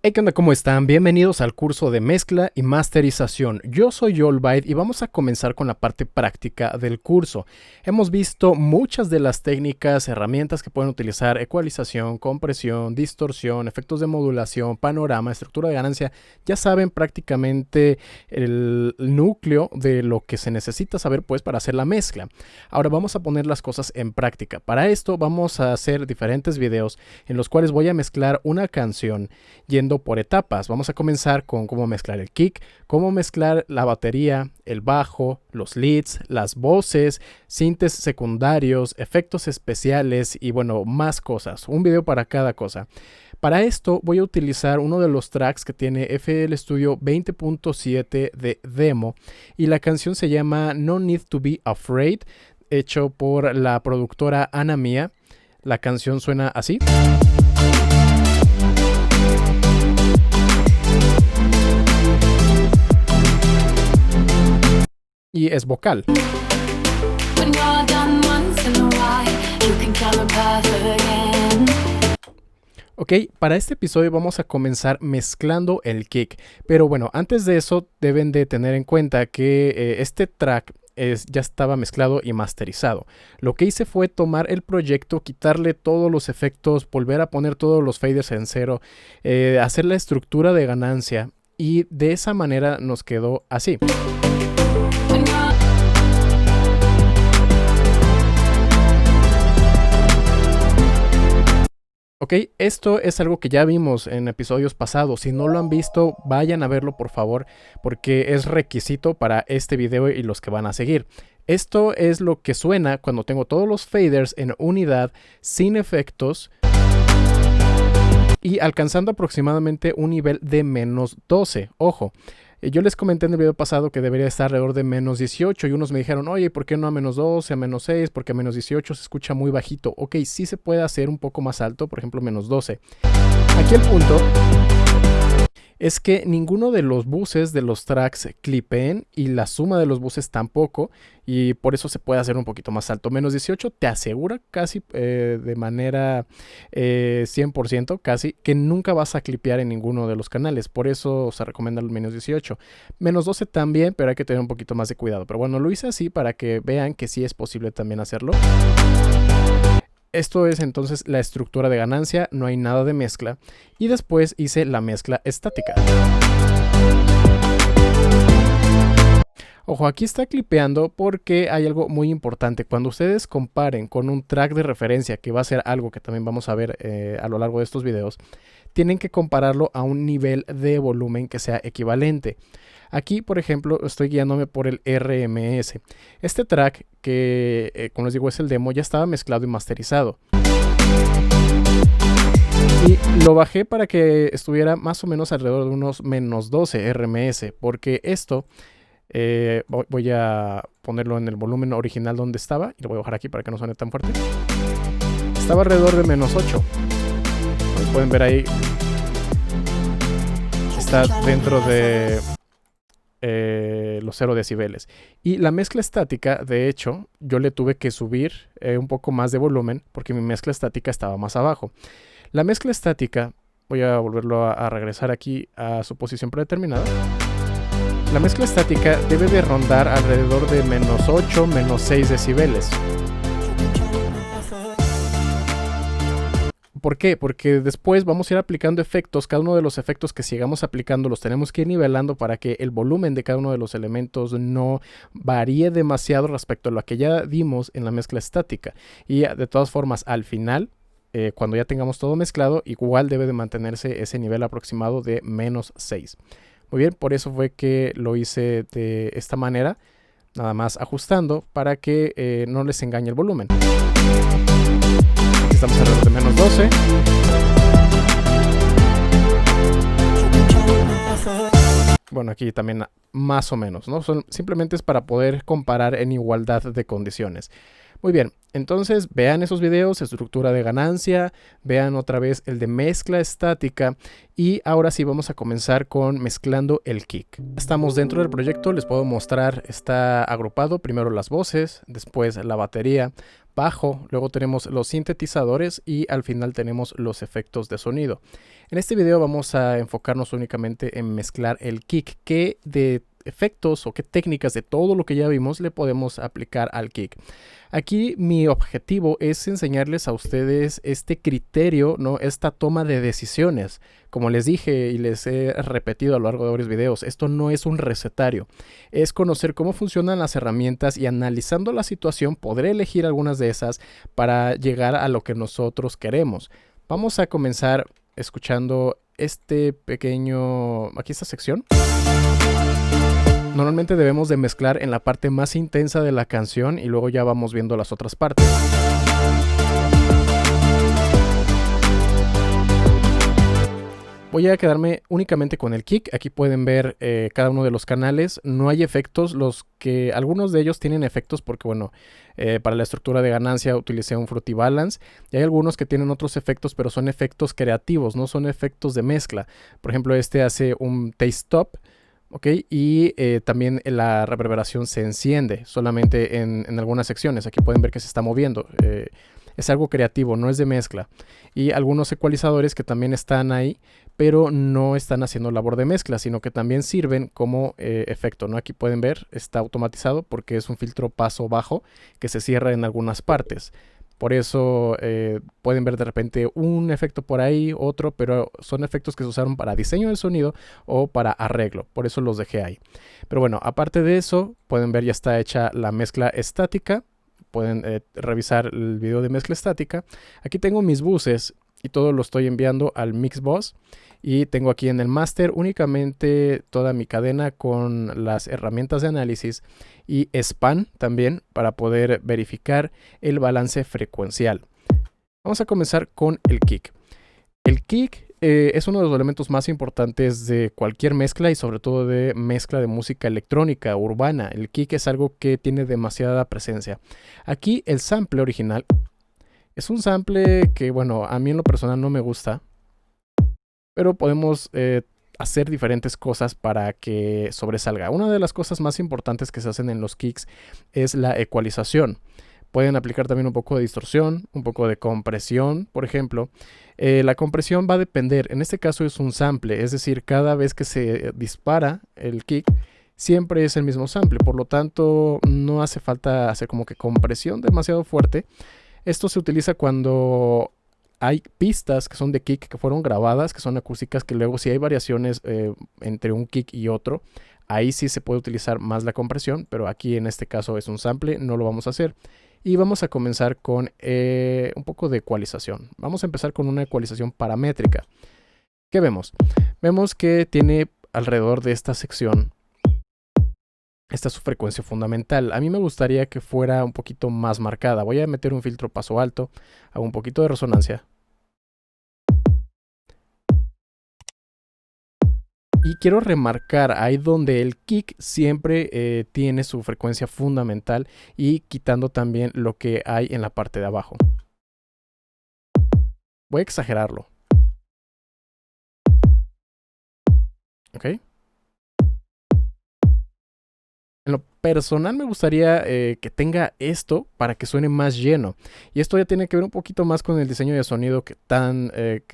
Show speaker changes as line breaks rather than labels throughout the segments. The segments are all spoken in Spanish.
Hey, ¿qué onda? ¿Cómo están? Bienvenidos al curso de mezcla y masterización. Yo soy Olbyte y vamos a comenzar con la parte práctica del curso. Hemos visto muchas de las técnicas, herramientas que pueden utilizar: ecualización, compresión, distorsión, efectos de modulación, panorama, estructura de ganancia. Ya saben prácticamente el núcleo de lo que se necesita saber pues para hacer la mezcla. Ahora vamos a poner las cosas en práctica. Para esto vamos a hacer diferentes videos en los cuales voy a mezclar una canción yendo por etapas. Vamos a comenzar con cómo mezclar el kick, cómo mezclar la batería, el bajo, los leads, las voces, sintes secundarios, efectos especiales y bueno, más cosas. Un video para cada cosa. Para esto voy a utilizar uno de los tracks que tiene FL Studio 20.7 de demo y la canción se llama No Need to Be Afraid, hecho por la productora Ana Mía. La canción suena así. Y es vocal. Ok, para este episodio vamos a comenzar mezclando el kick. Pero bueno, antes de eso deben de tener en cuenta que este track ya estaba mezclado y masterizado. Lo que hice fue tomar el proyecto, quitarle todos los efectos, volver a poner todos los faders en cero, hacer la estructura de ganancia y de esa manera nos quedó así. Ok, esto es algo que ya vimos en episodios pasados. Si no lo han visto, vayan a verlo por favor, porque es requisito para este video y los que van a seguir. Esto es lo que suena cuando tengo todos los faders en unidad, sin efectos y alcanzando aproximadamente un nivel de menos 12. Ojo. Yo les comenté en el video pasado que debería estar alrededor de menos 18 y unos me dijeron, oye, ¿por qué no a menos 12, a menos 6? Porque a menos 18 se escucha muy bajito. Ok, sí se puede hacer un poco más alto, por ejemplo menos 12. Aquí el punto es que ninguno de los buses de los tracks clipeen y la suma de los buses tampoco, y por eso se puede hacer un poquito más alto. Menos 18 te asegura casi de manera 100% casi que nunca vas a clipear en ninguno de los canales, por eso se recomienda el menos 18. Menos 12 también, pero hay que tener un poquito más de cuidado. Pero bueno, lo hice así para que vean que sí es posible también hacerlo. Esto es entonces la estructura de ganancia, no hay nada de mezcla. Y después hice la mezcla estática. Ojo, aquí está clipeando porque hay algo muy importante. Cuando ustedes comparen con un track de referencia, que va a ser algo que también vamos a ver a lo largo de estos videos, tienen que compararlo a un nivel de volumen que sea equivalente. Aquí, por ejemplo, estoy guiándome por el RMS. Este track, que como les digo es el demo, ya estaba mezclado y masterizado. Y lo bajé para que estuviera más o menos alrededor de unos menos 12 RMS, porque esto voy a ponerlo en el volumen original donde estaba, y lo voy a bajar aquí para que no suene tan fuerte. Estaba alrededor de menos 8. Como pueden ver ahí, está dentro de los 0 decibeles. Y la mezcla estática, de hecho, yo le tuve que subir un poco más de volumen porque mi mezcla estática estaba más abajo. La mezcla estática, voy a volverlo a regresar aquí a su posición predeterminada. La mezcla estática debe de rondar alrededor de menos 8, menos 6 decibeles. ¿Por qué? Porque después vamos a ir aplicando efectos. Cada uno de los efectos que sigamos aplicando los tenemos que ir nivelando para que el volumen de cada uno de los elementos no varíe demasiado respecto a lo que ya vimos en la mezcla estática. Y de todas formas, al final, cuando ya tengamos todo mezclado, igual debe de mantenerse ese nivel aproximado de menos 6. Muy bien, por eso fue que lo hice de esta manera, nada más ajustando para que no les engañe el volumen. Estamos alrededor de menos 12. Bueno, aquí también más o menos, ¿no? Simplemente es para poder comparar en igualdad de condiciones. Muy bien, entonces vean esos videos, estructura de ganancia, vean otra vez el de mezcla estática y ahora sí vamos a comenzar con mezclando el kick. Estamos dentro del proyecto, les puedo mostrar, está agrupado, primero las voces, después la batería, bajo, luego tenemos los sintetizadores y al final tenemos los efectos de sonido. En este video vamos a enfocarnos únicamente en mezclar el kick, que de efectos o qué técnicas de todo lo que ya vimos le podemos aplicar al kick. Aquí mi objetivo es enseñarles a ustedes este criterio, ¿no? Esta toma de decisiones. Como les dije y les he repetido a lo largo de varios videos, esto no es un recetario. Es conocer cómo funcionan las herramientas y analizando la situación poder elegir algunas de esas para llegar a lo que nosotros queremos. Vamos a comenzar escuchando este pequeño, aquí esta sección. Normalmente debemos de mezclar en la parte más intensa de la canción y luego ya vamos viendo las otras partes. Voy a quedarme únicamente con el kick. Aquí pueden ver cada uno de los canales. No hay efectos. Algunos de ellos tienen efectos porque, bueno, para la estructura de ganancia utilicé un Fruity Balance. Y hay algunos que tienen otros efectos, pero son efectos creativos, no son efectos de mezcla. Por ejemplo, este hace un taste stop. ¿Ok? Y también la reverberación se enciende solamente en algunas secciones. Aquí pueden ver que se está moviendo. Es algo creativo, no es de mezcla. Y algunos ecualizadores que también están ahí, pero no están haciendo labor de mezcla, sino que también sirven como efecto, ¿no? Aquí pueden ver, está automatizado porque es un filtro paso bajo que se cierra en algunas partes. Por eso pueden ver de repente un efecto por ahí, otro, pero son efectos que se usaron para diseño de sonido o para arreglo. Por eso los dejé ahí. Pero bueno, aparte de eso, pueden ver ya está hecha la mezcla estática. Pueden revisar el video de mezcla estática. Aquí tengo mis buses y todo lo estoy enviando al Mixbus. Y tengo aquí en el master únicamente toda mi cadena con las herramientas de análisis y span también para poder verificar el balance frecuencial. Vamos a comenzar con el kick. El kick es uno de los elementos más importantes de cualquier mezcla y sobre todo de mezcla de música electrónica, urbana. El kick es algo que tiene demasiada presencia. Aquí el sample original es un sample que, bueno, a mí en lo personal no me gusta. Pero podemos hacer diferentes cosas para que sobresalga. Una de las cosas más importantes que se hacen en los kicks es la ecualización. Pueden aplicar también un poco de distorsión, un poco de compresión, por ejemplo. La compresión va a depender, en este caso es un sample, es decir, cada vez que se dispara el kick, siempre es el mismo sample. Por lo tanto, no hace falta hacer como que compresión demasiado fuerte. Esto se utiliza cuando hay pistas que son de kick que fueron grabadas, que son acústicas, que luego si hay variaciones entre un kick y otro, ahí sí se puede utilizar más la compresión, pero aquí en este caso es un sample, no lo vamos a hacer. Y vamos a comenzar con un poco de ecualización. Vamos a empezar con una ecualización paramétrica. ¿Qué vemos? Vemos que tiene alrededor de esta sección, esta es su frecuencia fundamental. A mí me gustaría que fuera un poquito más marcada. Voy a meter un filtro paso alto, hago un poquito de resonancia. Y quiero remarcar ahí donde el kick siempre tiene su frecuencia fundamental y quitando también lo que hay en la parte de abajo. Voy a exagerarlo. ¿Ok? En lo personal me gustaría que tenga esto para que suene más lleno. Y esto ya tiene que ver un poquito más con el diseño de sonido que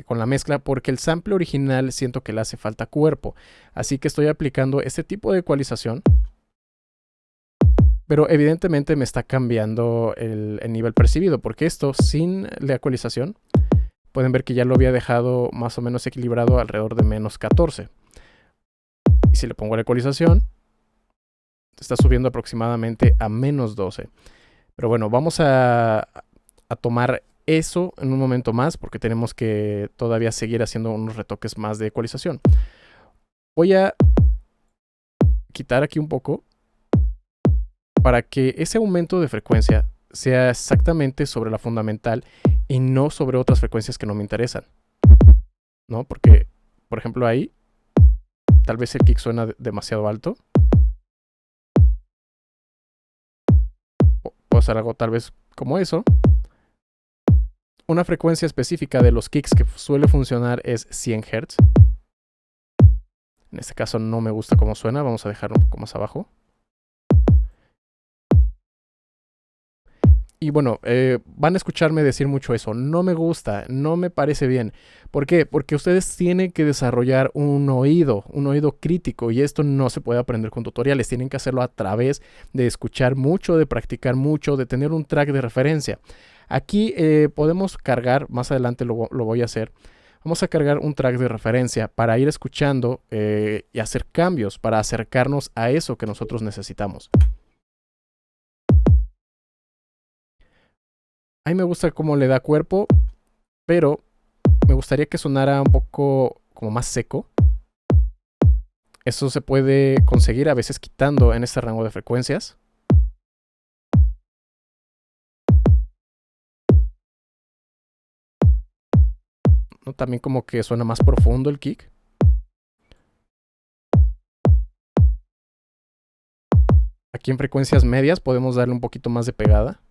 con la mezcla, porque el sample original siento que le hace falta cuerpo. Así que estoy aplicando este tipo de ecualización. Pero evidentemente me está cambiando el nivel percibido, porque esto sin la ecualización, pueden ver que ya lo había dejado más o menos equilibrado alrededor de menos 14. Y si le pongo la ecualización, está subiendo aproximadamente a menos 12. Pero bueno, vamos a tomar eso en un momento más porque tenemos que todavía seguir haciendo unos retoques más de ecualización. Voy a quitar aquí un poco para que ese aumento de frecuencia sea exactamente sobre la fundamental y no sobre otras frecuencias que no me interesan, ¿no? Porque, por ejemplo, ahí tal vez el kick suena demasiado alto. Puedo hacer algo tal vez como eso. Una frecuencia específica de los kicks que suele funcionar es 100 Hz. En este caso no me gusta cómo suena, vamos a dejarlo un poco más abajo. Y bueno, van a escucharme decir mucho eso. No me gusta, no me parece bien. ¿Por qué? Porque ustedes tienen que desarrollar un oído crítico. Y esto no se puede aprender con tutoriales. Tienen que hacerlo a través de escuchar mucho, de practicar mucho, de tener un track de referencia. Aquí podemos cargar, más adelante lo voy a hacer. Vamos a cargar un track de referencia para ir escuchando y hacer cambios para acercarnos a eso que nosotros necesitamos. A mí me gusta cómo le da cuerpo, pero me gustaría que sonara un poco como más seco. Eso se puede conseguir a veces quitando en este rango de frecuencias. ¿No? También como que suena más profundo el kick. Aquí en frecuencias medias podemos darle un poquito más de pegada.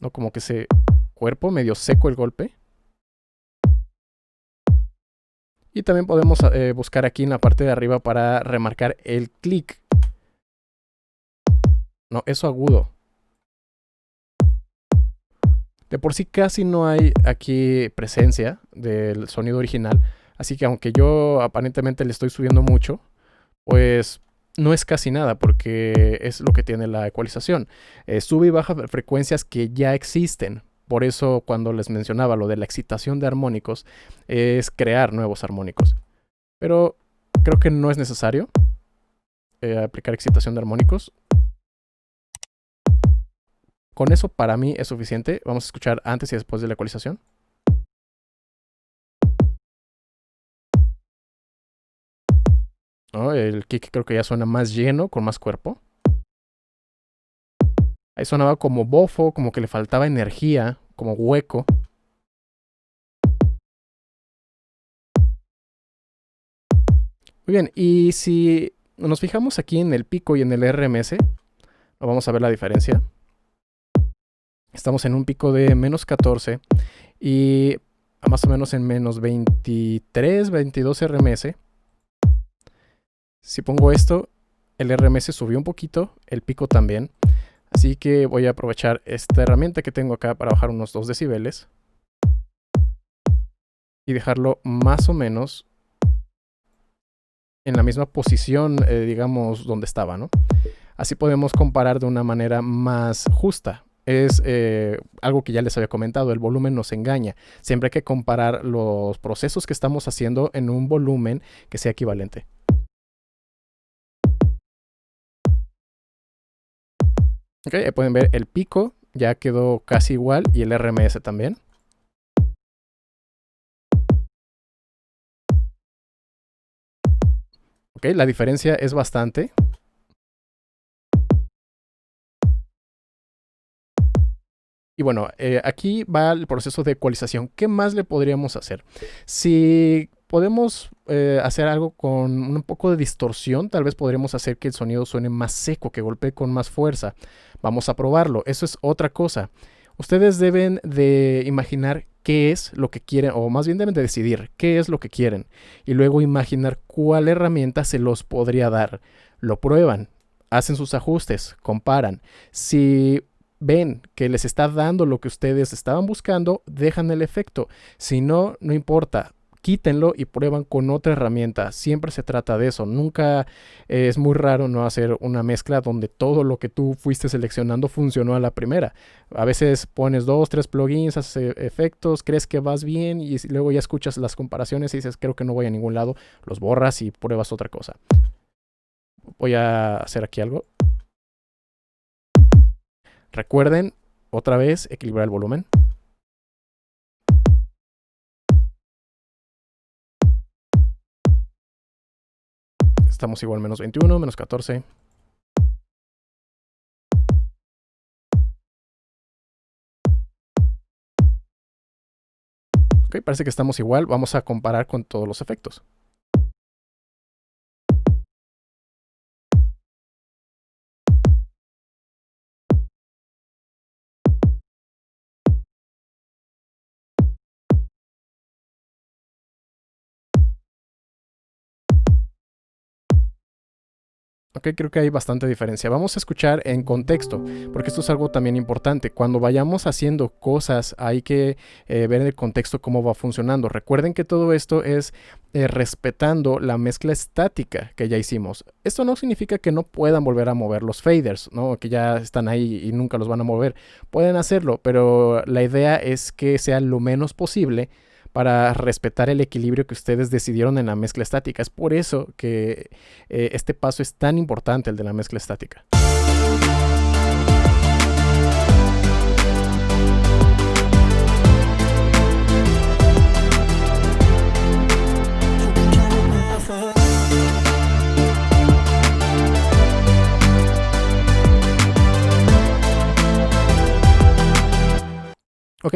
¿No? Como que ese cuerpo medio seco el golpe. Y también podemos buscar aquí en la parte de arriba para remarcar el clic. No, eso agudo. De por sí casi no hay aquí presencia del sonido original. Así que aunque yo aparentemente le estoy subiendo mucho, pues no es casi nada porque es lo que tiene la ecualización. Sube y baja frecuencias que ya existen. Por eso cuando les mencionaba lo de la excitación de armónicos es crear nuevos armónicos. Pero creo que no es necesario aplicar excitación de armónicos. Con eso para mí es suficiente. Vamos a escuchar antes y después de la ecualización. ¿No? El kick creo que ya suena más lleno, con más cuerpo. Ahí sonaba como bofo, como que le faltaba energía, como hueco. Muy bien, y si nos fijamos aquí en el pico y en el RMS, vamos a ver la diferencia. Estamos en un pico de menos 14 y más o menos en menos 23, 22 RMS. Si pongo esto, el RMS subió un poquito, el pico también. Así que voy a aprovechar esta herramienta que tengo acá para bajar unos 2 decibeles. Y dejarlo más o menos en la misma posición, digamos, donde estaba, ¿no? Así podemos comparar de una manera más justa. Es algo que ya les había comentado, el volumen nos engaña. Siempre hay que comparar los procesos que estamos haciendo en un volumen que sea equivalente. Ok, ahí pueden ver el pico ya quedó casi igual y el RMS también. Ok, la diferencia es bastante. Y bueno, aquí va el proceso de ecualización. ¿Qué más le podríamos hacer? Si podemos hacer algo con un poco de distorsión, tal vez podríamos hacer que el sonido suene más seco, que golpee con más fuerza. Vamos a probarlo. Eso es otra cosa. Ustedes deben de imaginar qué es lo que quieren, o más bien deben de decidir qué es lo que quieren. Y luego imaginar cuál herramienta se los podría dar. Lo prueban, hacen sus ajustes, comparan. Si ven que les está dando lo que ustedes estaban buscando, dejan el efecto. Si no, no importa. Quítenlo y prueban con otra herramienta. Siempre se trata de eso. Nunca es muy raro no hacer una mezcla donde todo lo que tú fuiste seleccionando funcionó a la primera. A veces pones 2, 3 plugins, haces efectos, crees que vas bien y luego ya escuchas las comparaciones y dices creo que no voy a ningún lado. Los borras y pruebas otra cosa. Voy a hacer aquí algo. Recuerden, otra vez, equilibrar el volumen. Estamos igual menos 21, menos 14. Ok, parece que estamos igual. Vamos a comparar con todos los efectos. Ok, creo que hay bastante diferencia. Vamos a escuchar en contexto, porque esto es algo también importante. Cuando vayamos haciendo cosas, hay que ver en el contexto cómo va funcionando. Recuerden que todo esto es respetando la mezcla estática que ya hicimos. Esto no significa que no puedan volver a mover los faders, ¿no? Que ya están ahí y nunca los van a mover. Pueden hacerlo, pero la idea es que sea lo menos posible para respetar el equilibrio que ustedes decidieron en la mezcla estática. Es por eso que este paso es tan importante, el de la mezcla estática. Ok.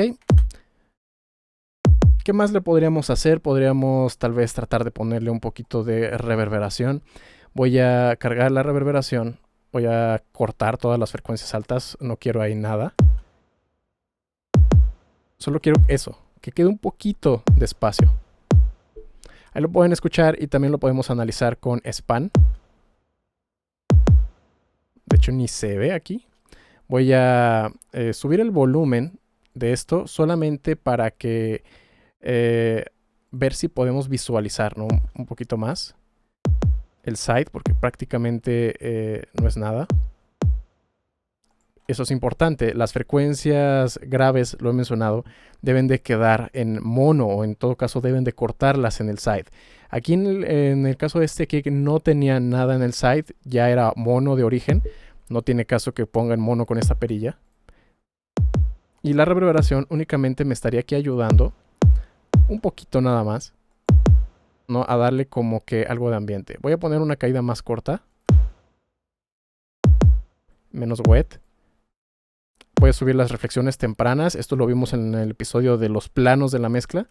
¿Qué más le podríamos hacer? Podríamos tal vez tratar de ponerle un poquito de reverberación. Voy a cargar la reverberación. Voy a cortar todas las frecuencias altas. No quiero ahí nada. Solo quiero eso, que quede un poquito de espacio. Ahí lo pueden escuchar y también lo podemos analizar con span. De hecho ni se ve aquí. Voy a subir el volumen de esto solamente para que ver si podemos visualizar, ¿no? Un poquito más el side, porque prácticamente no es nada. Eso es importante. Las frecuencias graves, lo he mencionado, deben de quedar en mono, o en todo caso deben de cortarlas en el side. Aquí en el caso de este kick no tenía nada en el side, ya era mono de origen. No tiene caso que ponga en mono con esta perilla. Y la reverberación únicamente me estaría aquí ayudando un poquito nada más, ¿no? A darle como que algo de ambiente. Voy a poner una caída más corta, menos wet. Voy a subir las reflexiones tempranas. Esto lo vimos en el episodio de los planos de la mezcla.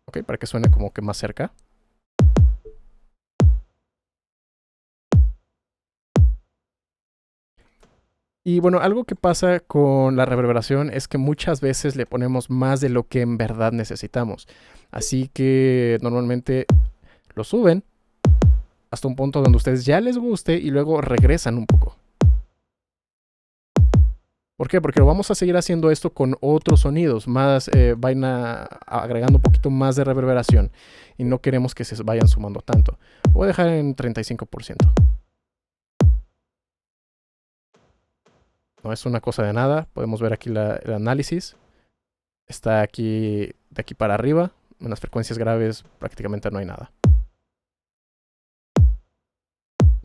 Ok, para que suene como que más cerca. Y bueno, algo que pasa con la reverberación es que muchas veces le ponemos más de lo que en verdad necesitamos. Así que normalmente lo suben hasta un punto donde a ustedes ya les guste y luego regresan un poco. ¿Por qué? Porque vamos a seguir haciendo esto con otros sonidos, más vayan agregando un poquito más de reverberación y no queremos que se vayan sumando tanto. Voy a dejar en 35%. No es una cosa de nada. Podemos ver aquí el análisis. Está aquí, de aquí para arriba. En las frecuencias graves prácticamente no hay nada.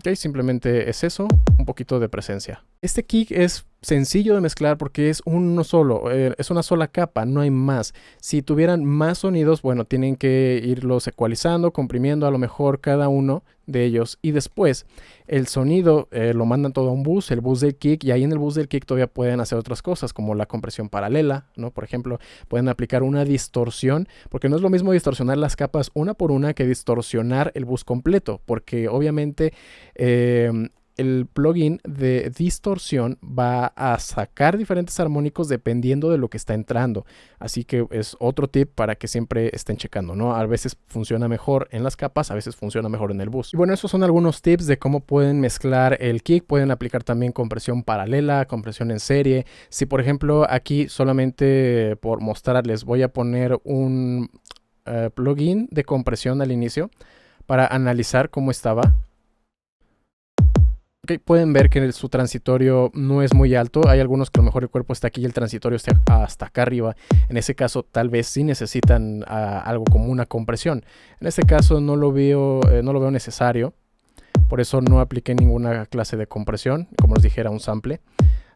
Ok, simplemente es eso, un poquito de presencia. Este kick es sencillo de mezclar porque es uno solo, es una sola capa, no hay más. Si tuvieran más sonidos, bueno, tienen que irlos ecualizando, comprimiendo a lo mejor cada uno de ellos. Y después el sonido lo mandan todo a un bus, el bus del kick, y ahí en el bus del kick todavía pueden hacer otras cosas como la compresión paralela, ¿no? Por ejemplo, pueden aplicar una distorsión, porque no es lo mismo distorsionar las capas una por una que distorsionar el bus completo, porque obviamente el plugin de distorsión va a sacar diferentes armónicos dependiendo de lo que está entrando. Así que es otro tip para que siempre estén checando, ¿no? A veces funciona mejor en las capas, a veces funciona mejor en el bus. Y bueno, esos son algunos tips de cómo pueden mezclar el kick. Pueden aplicar también compresión paralela, compresión en serie. Si por ejemplo aquí solamente por mostrarles voy a poner un plugin de compresión al inicio para analizar cómo estaba. Okay, pueden ver que su transitorio no es muy alto. Hay algunos que a lo mejor el cuerpo está aquí y el transitorio está hasta acá arriba. En ese caso tal vez sí necesitan algo como una compresión. En este caso no lo veo necesario. Por eso no apliqué ninguna clase de compresión. Como les dijera, un sample.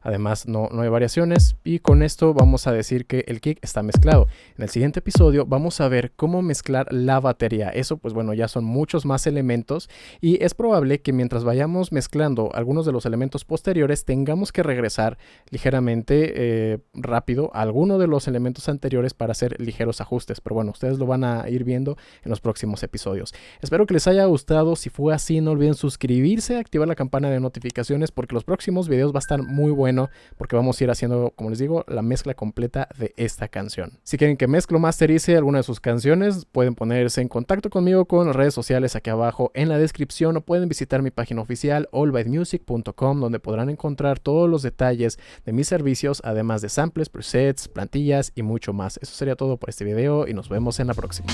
Además no hay variaciones y con esto vamos a decir que el kick está mezclado. En el siguiente episodio vamos a ver cómo mezclar la batería. Eso pues bueno, ya son muchos más elementos y es probable que mientras vayamos mezclando algunos de los elementos posteriores tengamos que regresar ligeramente rápido a alguno de los elementos anteriores para hacer ligeros ajustes. Pero bueno, ustedes lo van a ir viendo en los próximos episodios. Espero que les haya gustado. Si fue así, no olviden suscribirse, activar la campana de notificaciones porque los próximos videos va a estar muy buenos. bueno porque vamos a ir haciendo, como les digo, la mezcla completa de esta canción. Si quieren que mezcle o masterice alguna de sus canciones, pueden ponerse en contacto conmigo con las redes sociales aquí abajo en la descripción, o pueden visitar mi página oficial allbymusic.com, donde podrán encontrar todos los detalles de mis servicios, además de samples, presets, plantillas y mucho más. Eso sería todo por este video y nos vemos en la próxima.